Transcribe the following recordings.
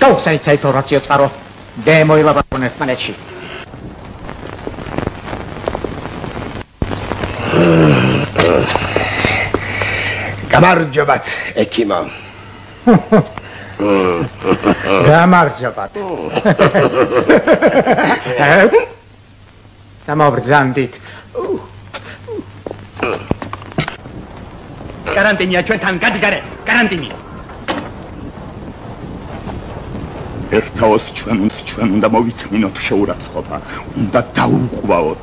გაუხსენით საინფორმაციო წყარო. მე მოილაპარაკონ ერთმანეთში. გამარჯობათ, ექიმო. გამარჯობათ. დამაბრძანდით. კარანტინია ჩვენთან, გადი გარეთ, კარანტინი. ერთაოს ჩვენ უნდა მოვითმინოთ შეურაცხყოფა, უნდა დაუყვაოთ.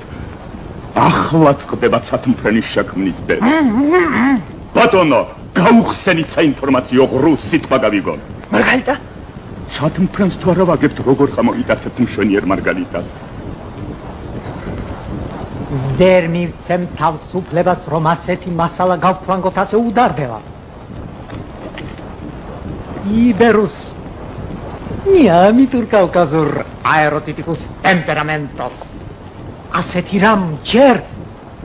ახლად ხდება სათმფრენის შექმნის ბედა. ბატონო, გაუხსენით საინფორმაციო ღრუ სიტყვა გავიგონ. მარგალიტა? სათმფრენს თუ არა ვაგებთ, როგორ ხამოიტაცებთ მშვენიერ მარგალიტას? ვერ მივცემ თავისუფლებას, რომ ასეთი მასალა გავფრანგოთ ასე უდარდება. იბერუს ნიამიტურ კავკაზურ აეროტიტიკუს ტემპერამენტოს ასეთი რამ ჯერ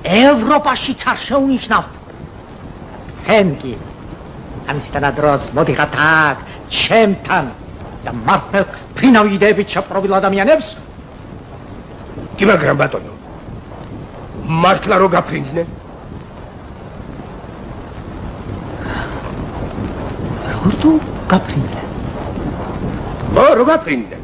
ევროპაშიც არ შეუნიშნავთ. ჰენკი ამისთან ადროს მოდიხართ აქ ჩემთან და მართლ ფრინავი იდეებით შეპყრობილ ადამიანებს. კი მაგრამ ბატონო, მართლა რო გაფრინდნენ? როგორ თუ გაფრინდნენ? რო გაფრინდნენ?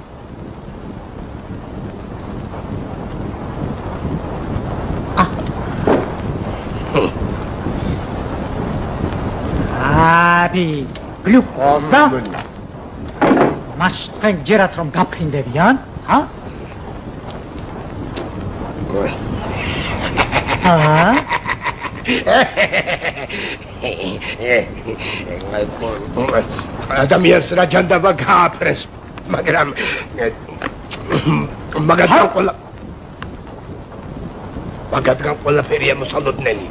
აბი, გლუკოზა? მას თქვენ ჯერათ რომ გაფრინდებიან, ჰა? ადამიანს რა ჯანდაბა გააფრენს, მაგრამ მაგათგან ყველაფერია მოსალოდნელი.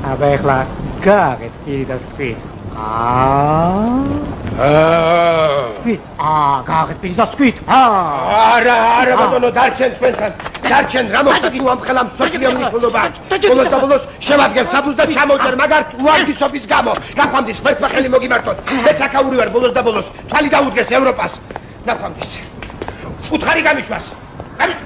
აბა ეხლა გააღეთ პირი და სკვით. სკვით. გააღეთ პირი და სკვით. არა ბატონო, დარჩენ თქვენთან. დარჩენ, რა მოხდა თუ ამ ხელამ სოციალური მნიშვნელობა აქვს. ბოლოს და ბოლოს შევადგენ საფუძს და ჩამოვჭერ, მაგარ უარგისობის გამო. ნახვამდის, ღმერთმა ხელი მოგიმართოთ. მეც აქაური ვარ ბოლოს და ბოლოს. თვალი დაუდგეს ევროპას. ნახვამდის. უთხარი გამიშვას. გამიშვ.